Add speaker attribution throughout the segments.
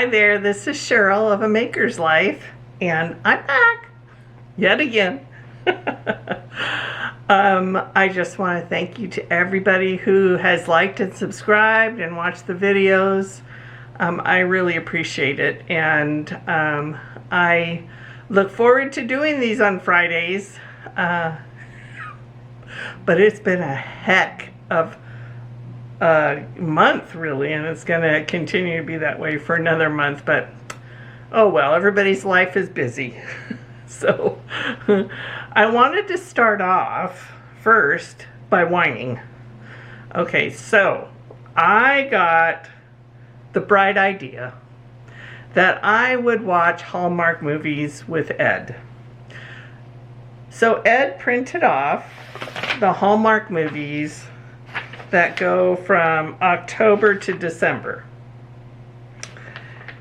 Speaker 1: Hi there, this is Cheryl of A Maker's Life, and I'm back yet again. I just want to thank you to everybody who has liked and subscribed and watched the videos. I really appreciate it, and I look forward to doing these on Fridays, but it's been a heck of month really, and it's going to continue to be that way for another month, but oh well, everybody's life is busy. So I wanted to start off first by whining. Okay, so I got the bright idea that I would watch Hallmark movies with Ed. So Ed printed off the Hallmark movies that go from October to December.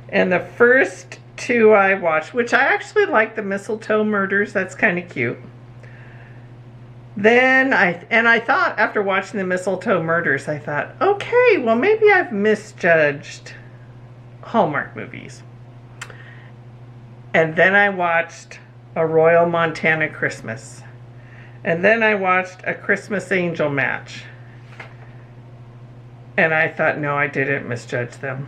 Speaker 1: And the first two I watched, which I actually like the Mistletoe Murders, that's kind of cute. Then I thought after watching the Mistletoe Murders, I thought, okay, well maybe I've misjudged Hallmark movies. And then I watched A Royal Montana Christmas. And then I watched A Christmas Angel Match. And I thought, no, I didn't misjudge them.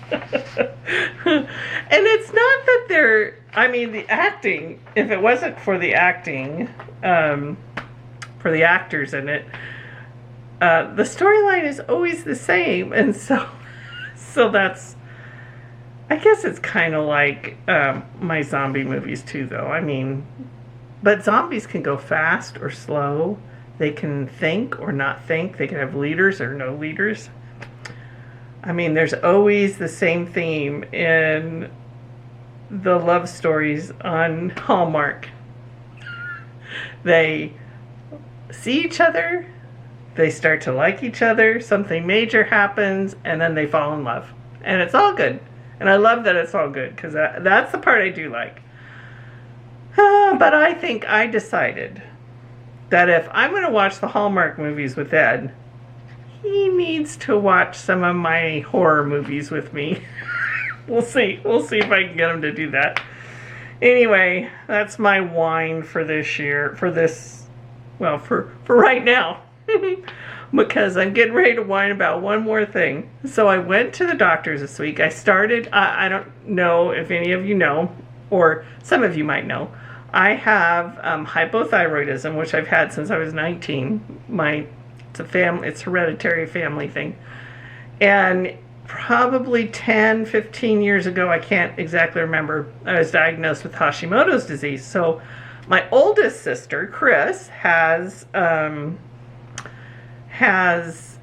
Speaker 1: And it's not that they're, I mean, the acting, if it wasn't for the acting, for the actors in it, the storyline is always the same. And so that's, I guess it's kind of like my zombie movies too, though. I mean, but zombies can go fast or slow. They can think or not think. They can have leaders or no leaders. I mean, there's always the same theme in the love stories on Hallmark. They see each other, they start to like each other, something major happens, and then they fall in love. And it's all good. And I love that it's all good, because that's the part I do like. But I think I decided that if I'm going to watch the Hallmark movies with Ed, he needs to watch some of my horror movies with me. We'll see. We'll see if I can get him to do that. Anyway, that's my whine for this year, for right now. Because I'm getting ready to whine about one more thing. So I went to the doctor's this week. I don't know if any of you know, or some of you might know, I have hypothyroidism, which I've had since I was 19. It's hereditary family thing. And probably 10, 15 years ago, I can't exactly remember, I was diagnosed with Hashimoto's disease. So my oldest sister, Chris, has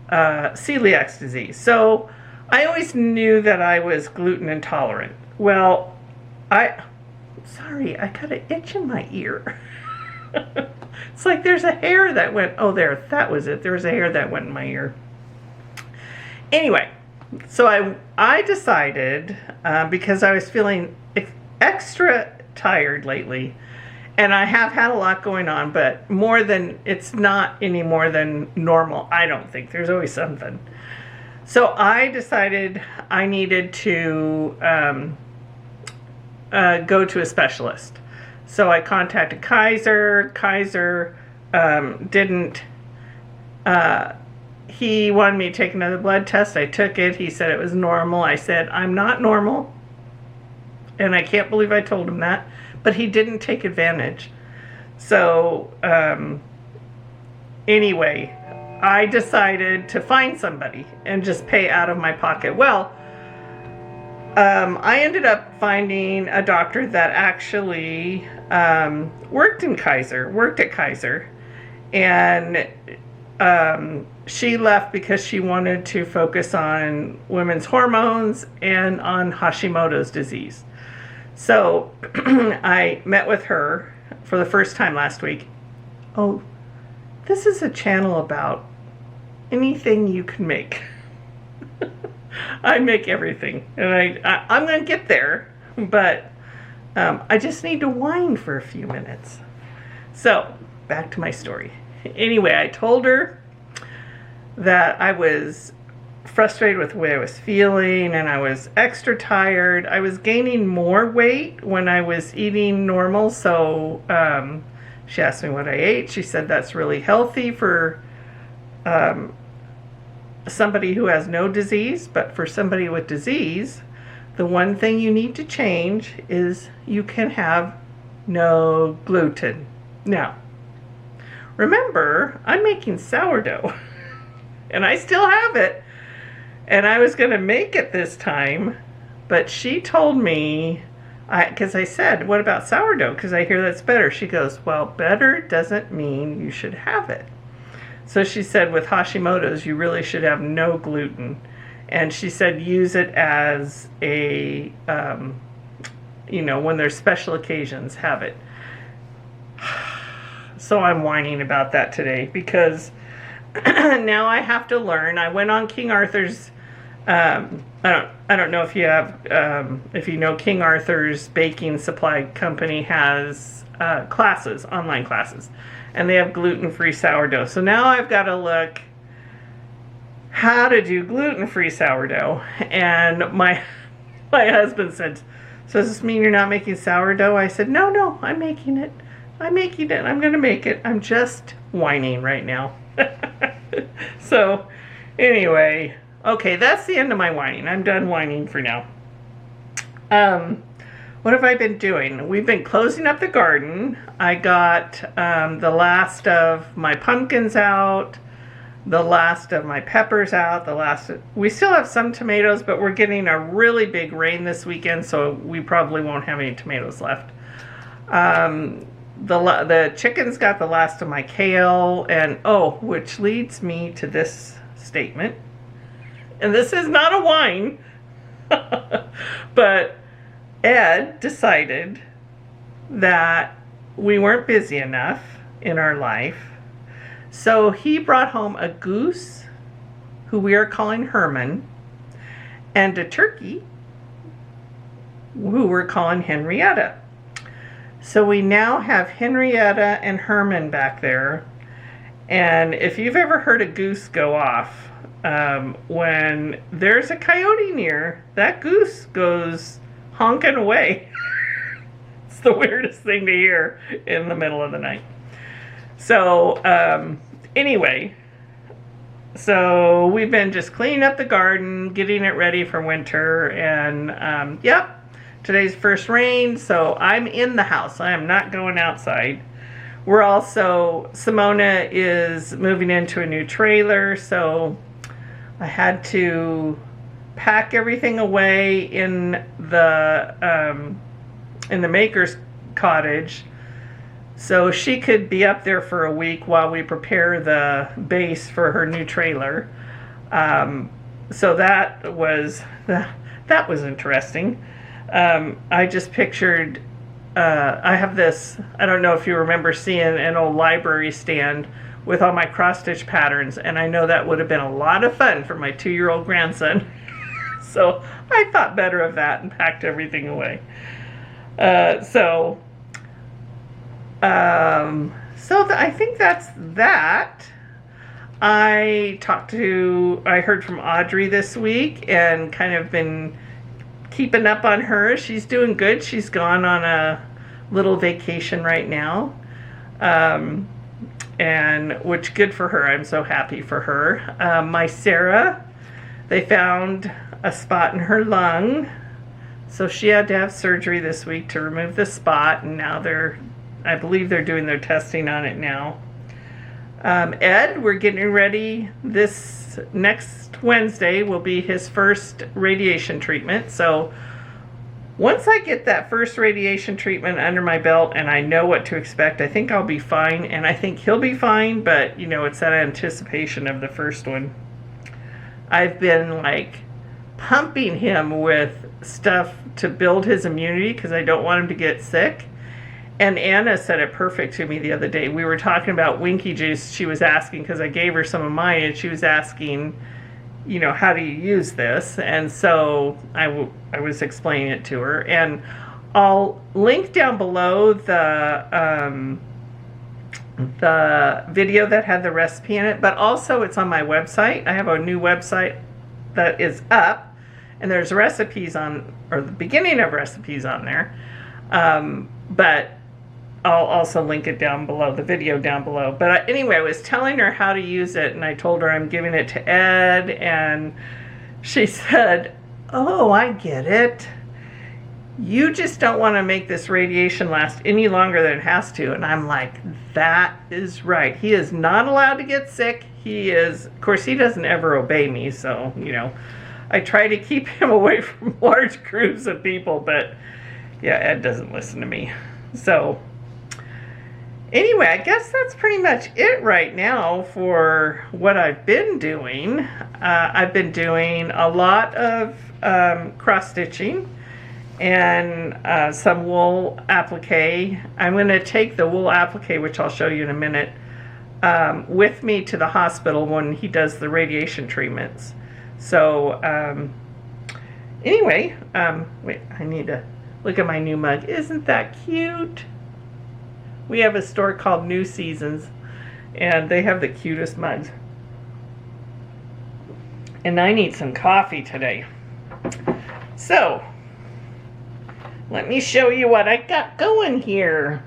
Speaker 1: celiac disease. So I always knew that I was gluten intolerant. Well, sorry, I got an itch in my ear. It's like there's a hair that went, oh there, that was it. There was a hair that went in my ear. Anyway, so I decided, because I was feeling extra tired lately, and I have had a lot going on, but it's not any more than normal, I don't think. There's always something. So I decided I needed to go to a specialist. So I contacted Kaiser. Kaiser didn't, he wanted me to take another blood test. I took it. He said it was normal. I said, I'm not normal. And I can't believe I told him that. But he didn't take advantage. So anyway, I decided to find somebody and just pay out of my pocket. Well, I ended up finding a doctor that actually worked at Kaiser, and she left because she wanted to focus on women's hormones and on Hashimoto's disease. So I met with her for the first time last week. Oh, this is a channel about anything you can make. I make everything, and I'm going to get there, but I just need to whine for a few minutes. So, back to my story. Anyway, I told her that I was frustrated with the way I was feeling, and I was extra tired. I was gaining more weight when I was eating normal, so she asked me what I ate. She said that's really healthy for somebody who has no disease, but for somebody with disease, the one thing you need to change is you can have no gluten. Now, remember, I'm making sourdough, and I still have it, and I was going to make it this time, but she told me, because I said, what about sourdough? Because I hear that's better. She goes, well, better doesn't mean you should have it. So she said with Hashimoto's, you really should have no gluten. And she said use it as a, when there's special occasions, have it. So I'm whining about that today because now I have to learn. I went on King Arthur's, I don't know if you have, if you know, King Arthur's Baking Supply Company has classes, online classes, and they have gluten-free sourdough. So now I've got to look how to do gluten-free sourdough. And my husband said, so does this mean you're not making sourdough? I said, no, I'm making it. I'm going to make it. I'm just whining right now. So anyway, okay, that's the end of my whining. I'm done whining for now. What have I been doing? We've been closing up the garden. I got the last of my pumpkins out, the last of my peppers out, we still have some tomatoes, but we're getting a really big rain this weekend, so we probably won't have any tomatoes left. The chickens got the last of my kale, and which leads me to this statement. And this is not a whine, but Ed decided that we weren't busy enough in our life. So he brought home a goose, who we are calling Herman, and a turkey, who we're calling Henrietta. So we now have Henrietta and Herman back there. And if you've ever heard a goose go off, when there's a coyote near, that goose goes honking away. It's the weirdest thing to hear in the middle of the night. So anyway, so we've been just cleaning up the garden, getting it ready for winter, and today's first rain, so I'm in the house. I am not going outside. We're also, Simona is moving into a new trailer, so I had to pack everything away in the maker's cottage so she could be up there for a week while we prepare the base for her new trailer. So that was interesting. I just pictured, I have this, I don't know if you remember seeing an old library stand with all my cross-stitch patterns, and I know that would have been a lot of fun for my 2-year-old grandson. So I thought better of that and packed everything away. I think that's that. I heard from Audrey this week and kind of been keeping up on her. She's doing good. She's gone on a little vacation right now. And which good for her. I'm so happy for her. My Sarah, they found a spot in her lung. So she had to have surgery this week to remove the spot, and now I believe they're doing their testing on it now. Ed, we're getting ready. This next Wednesday will be his first radiation treatment. So once I get that first radiation treatment under my belt and I know what to expect, I think I'll be fine, and I think he'll be fine, but it's that anticipation of the first one. I've been pumping him with stuff to build his immunity because I don't want him to get sick. And Anna said it perfect to me the other day. We were talking about Winky juice. She was asking, because I gave her some of mine, and she was asking, how do you use this? And so I was explaining it to her. And I'll link down below the video that had the recipe in it, but also it's on my website. I have a new website that is up, and there's recipes on, or the beginning of recipes on there. But I'll also link it down below, the video down below. But anyway, I was telling her how to use it, and I told her I'm giving it to Ed, and she said, "Oh, I get it. You just don't want to make this radiation last any longer than it has to." And I'm like, that is right. He is not allowed to get sick. He is, of course, he doesn't ever obey me, so, you know, I try to keep him away from large groups of people, but yeah, Ed doesn't listen to me. So anyway, I guess that's pretty much it right now for what I've been doing. I've been doing a lot of cross stitching and some wool applique. I'm going to take the wool applique, which I'll show you in a minute, with me to the hospital when he does the radiation treatments. So anyway, wait, I need to look at my new mug. Isn't that cute? We have a store called New Seasons, and they have the cutest mugs. And I need some coffee today. So, let me show you what I got going here.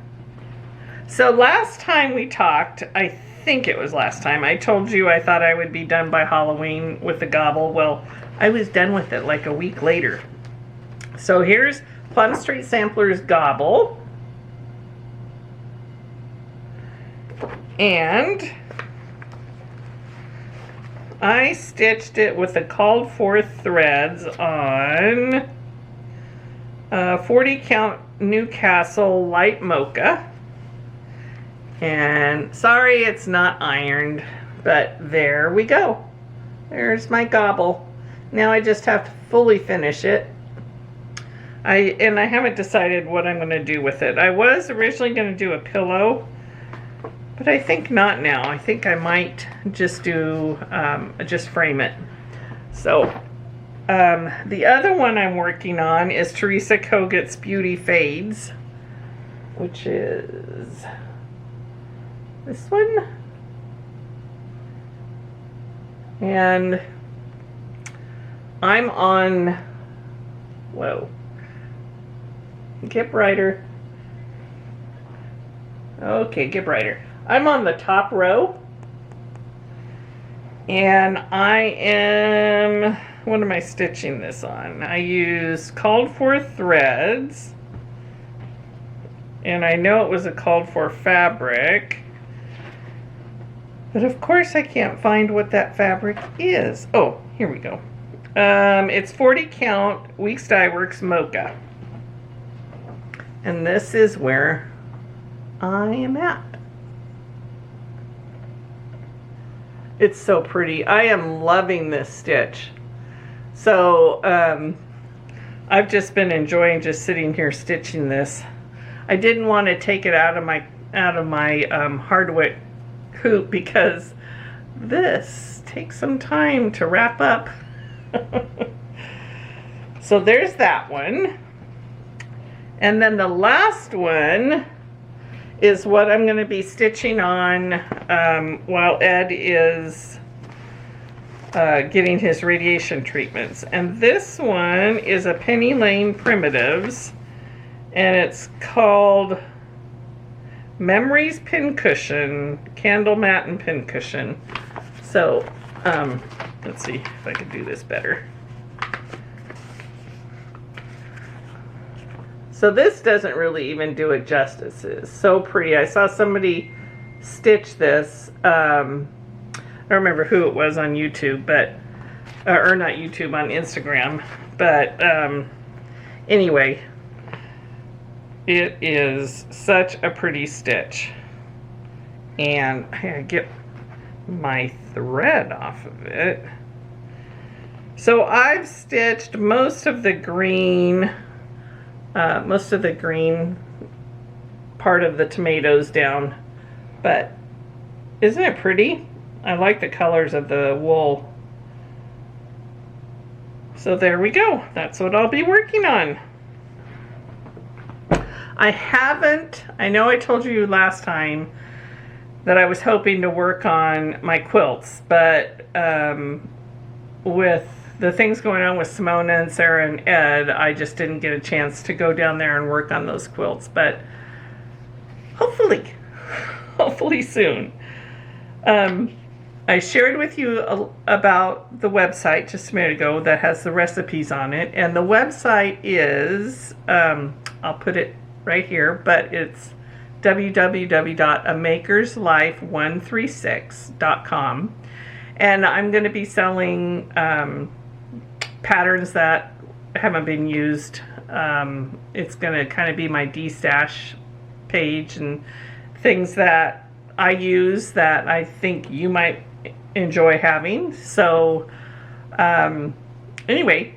Speaker 1: So last time we talked, I think it was last time, I told you I thought I would be done by Halloween with the gobble. Well, I was done with it like a week later. So here's Plum Street Sampler's gobble. And I stitched it with the called for threads on 40 count Newcastle light mocha. And sorry it's not ironed, but there we go. There's my gobble. Now I just have to fully finish it. I haven't decided what I'm going to do with it. I was originally going to do a pillow, but I think not now. I think I might just do, just frame it. So, the other one I'm working on is Teresa Kogut's Beauty Fades, which is this one. And I'm on, whoa, get brighter. Okay, get brighter. I'm on the top row, and I am, what am I stitching this on? I use called for threads, and I know it was a called for fabric, but of course I can't find what that fabric is. Oh, here we go. It's 40 count Weeks Dye Works Mocha, and this is where I am at. It's so pretty. I am loving this stitch. So I've just been enjoying just sitting here stitching this. I didn't want to take it out of my hardwick hoop because this takes some time to wrap up. So there's that one. And then the last one is what I'm going to be stitching on while Ed is getting his radiation treatments. And this one is a Penny Lane Primitives, and it's called Memories Pincushion, Candle Mat and Pincushion. So, let's see if I can do this better. So this doesn't really even do it justice. It's so pretty. I saw somebody stitch this. I don't remember who it was on YouTube, but or not YouTube, on Instagram. But anyway, it is such a pretty stitch. And I gotta get my thread off of it. So I've stitched most of the green part of the tomatoes down, but isn't it pretty? I like the colors of the wool. So there we go. That's what I'll be working on. I know I told you last time that I was hoping to work on my quilts, but with the things going on with Simona and Sarah and Ed, I just didn't get a chance to go down there and work on those quilts, but hopefully, hopefully soon. I shared with you about the website just a minute ago that has the recipes on it, and the website is, I'll put it right here, but it's www.amakerslife136.com, and I'm going to be selling patterns that haven't been used. It's going to kind of be my D-stash page and things that I use that I think you might enjoy having. So anyway,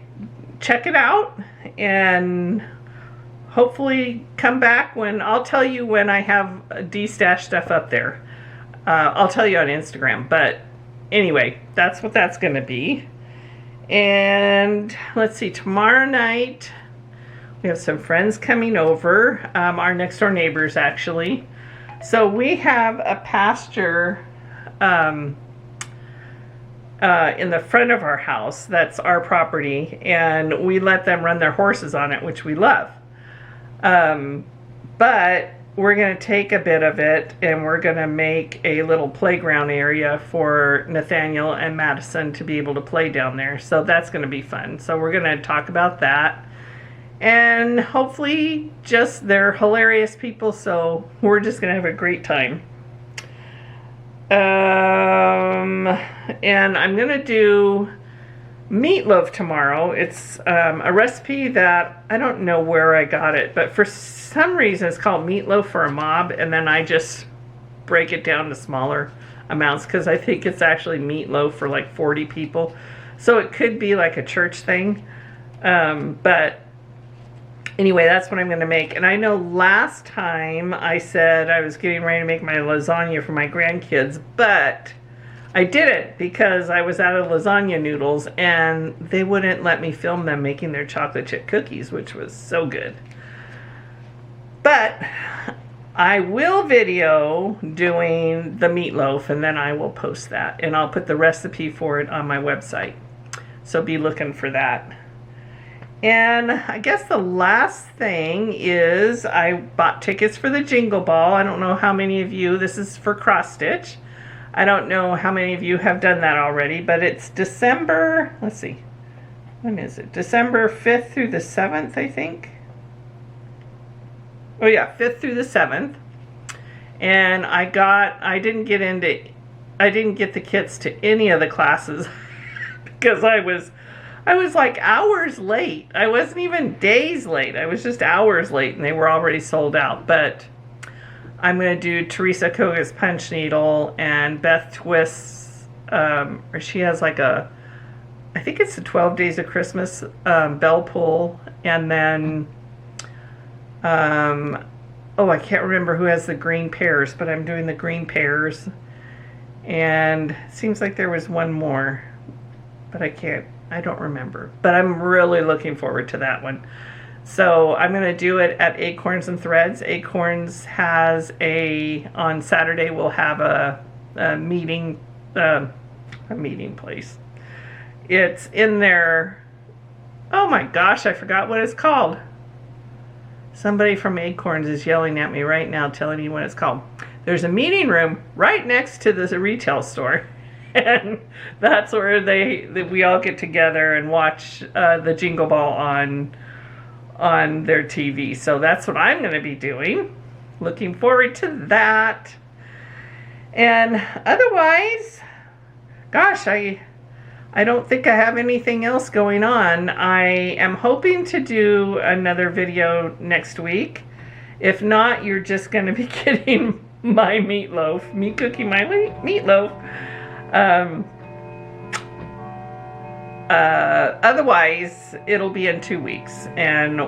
Speaker 1: check it out and hopefully come back when I'll tell you when I have D-stash stuff up there. I'll tell you on Instagram, but anyway, that's what that's going to be. And let's see, tomorrow night we have some friends coming over, our next door neighbors actually. So we have a pasture in the front of our house that's our property, and we let them run their horses on it, which we love. But we're going to take a bit of it and we're going to make a little playground area for Nathaniel and Madison to be able to play down there. So that's going to be fun. So we're going to talk about that. And hopefully just they're hilarious people, so we're just going to have a great time. And I'm going to do meatloaf tomorrow. It's a recipe that I don't know where I got it, but for some reason it's called meatloaf for a mob, and then I just break it down to smaller amounts because I think it's actually meatloaf for like 40 people. So it could be like a church thing. But anyway, that's what I'm going to make. And I know last time I said I was getting ready to make my lasagna for my grandkids, but I didn't because I was out of lasagna noodles and they wouldn't let me film them making their chocolate chip cookies, which was so good. But I will video doing the meatloaf and then I will post that. And I'll put the recipe for it on my website. So be looking for that. And I guess the last thing is I bought tickets for the Jingle Ball. I don't know how many of you, this is for cross stitch. I don't know how many of you have done that already, but it's December, let's see, when is it? December 5th through the 7th, I think. Oh yeah, 5th through the 7th. And I didn't get the kits to any of the classes because I was like hours late. I wasn't even days late. I was just hours late and they were already sold out. But I'm going to do Teresa Koga's punch needle and Beth Twist's, or she has like I think it's the 12 Days of Christmas bell pull. And then, oh, I can't remember who has the green pears, but I'm doing the green pears. And it seems like there was one more, but I don't remember. But I'm really looking forward to that one. So I'm going to do it at Acorns and Threads. Acorns has on Saturday we'll have a meeting place. It's in there. Oh my gosh, I forgot what it's called. Somebody from Acorns is yelling at me right now telling me what it's called. There's a meeting room right next to the retail store. And that's where we all get together and watch the Jingle Ball on their TV. So that's what I'm going to be doing. Looking forward to that. And otherwise, gosh, I don't think I have anything else going on. I am hoping to do another video next week. If not, you're just going to be getting my meatloaf. Me cooking my meatloaf. Otherwise, it'll be in 2 weeks. And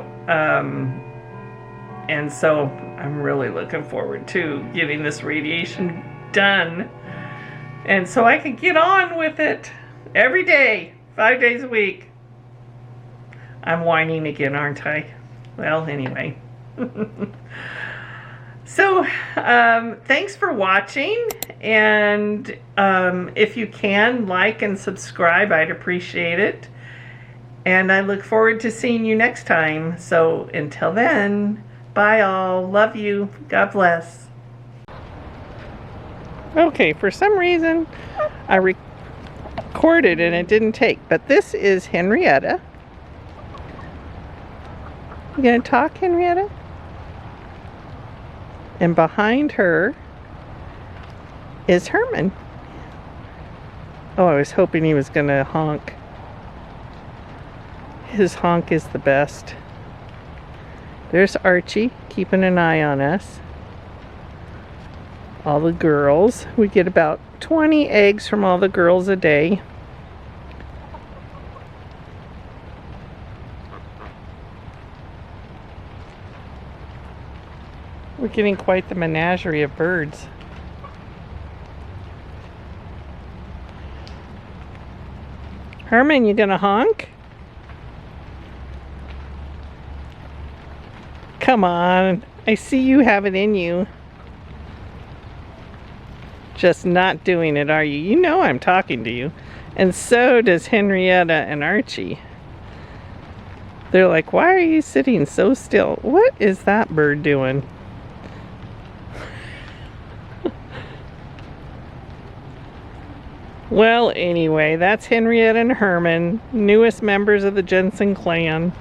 Speaker 1: so I'm really looking forward to getting this radiation done. And so I can get on with it. Every day, 5 days a week. I'm whining again, aren't I? Well, anyway. So, thanks for watching. And if you can, like and subscribe, I'd appreciate it. And I look forward to seeing you next time. So until then, bye all. Love you. God bless. Okay, for some reason I recorded and it didn't take, but this is Henrietta. You gonna talk, Henrietta? And behind her is Herman. Oh, I was hoping he was gonna honk. His honk is the best. There's Archie keeping an eye on us. All the girls. We get about 20 eggs from all the girls a day. We're getting quite the menagerie of birds. Herman, you gonna honk? Come on, I see you have it in you. Just not doing it, are you? You know I'm talking to you. And so does Henrietta and Archie. They're like, why are you sitting so still? What is that bird doing? Well, anyway, that's Henrietta and Herman, newest members of the Jensen clan.